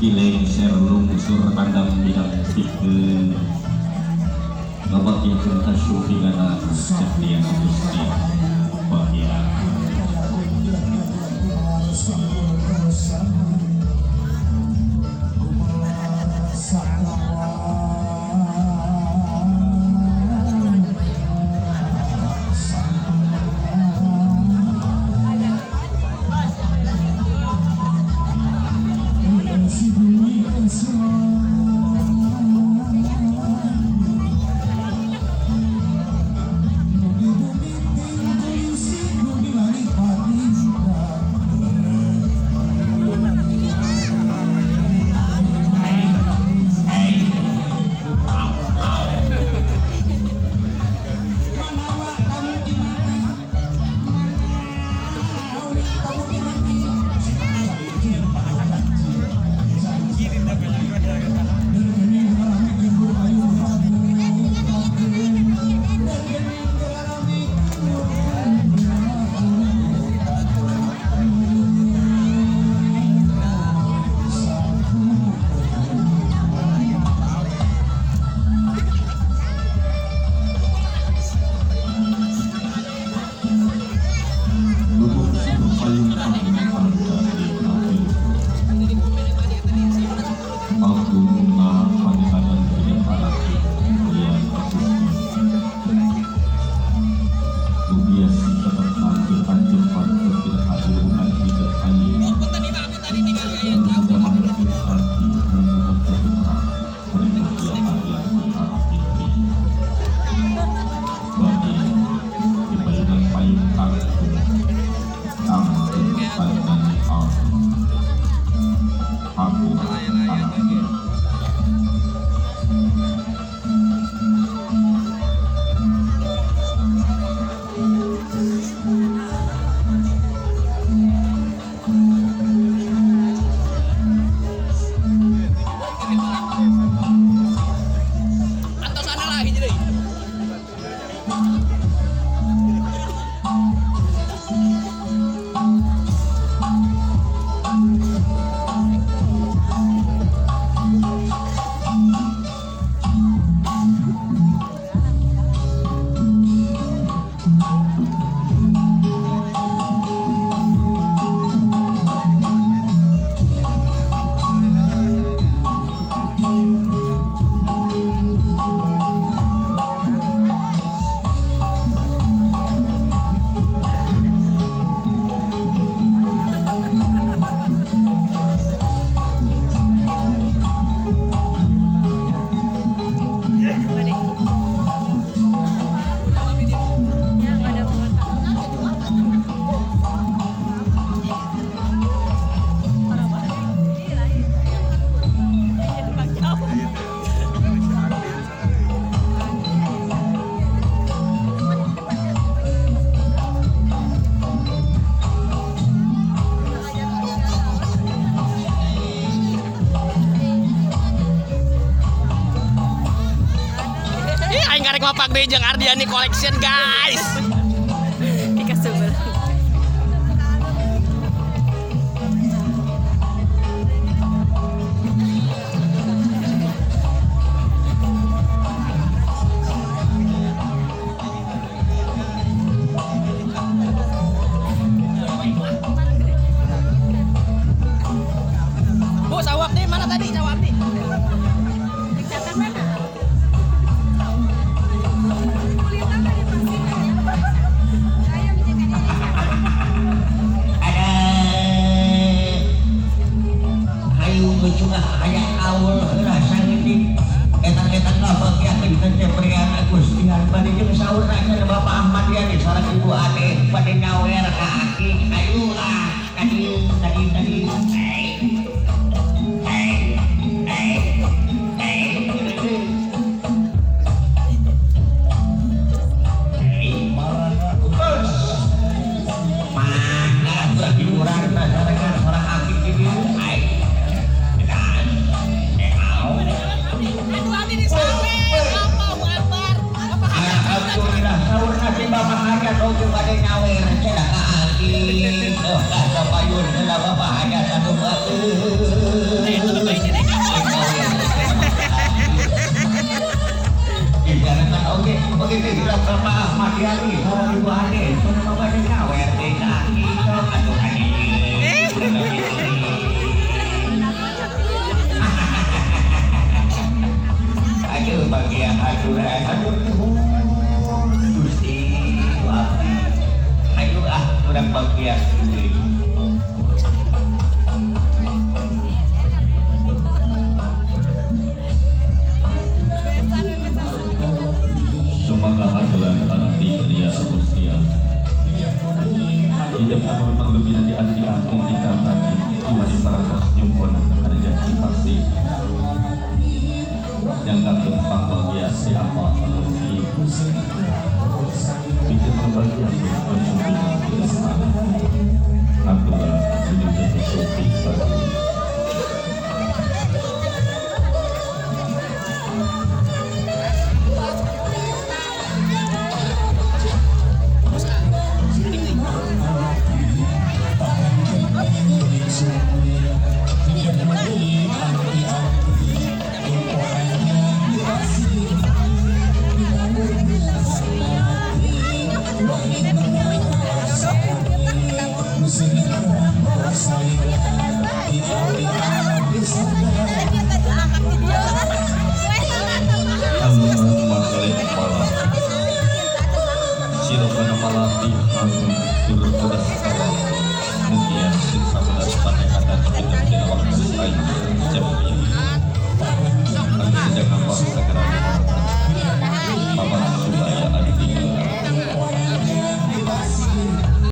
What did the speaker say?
Kileng serlung sur kandang bidang tipe bapak yang pun tasyuhi gana setia gusti bahagia Pak Bejang Ardiani Collection guys. Ika Subel. Bu, sawak nih mana tadi sawak nih? Cuma ayat awal rasa ini etan-etan lah ya dengan ceprian Agustian pada jeung saur nanya Bapak Ahmad ya di sareng Ibu Ade pada nyawer ka aki ayo lah tadi Ibaratkan oke tidak Bapak Ahmad Yani sareng Ibu Ade sono mabade nyawer deui kaki sok atuh kaki. Aduh bagian aturan aduh Gusti Abdi. Ayo urang bagian deui. Semoga aturan anak dia setia. Hidup memang lebih dari anti-anti kita tadi. Cuma di para nyumpun ada janji pasti.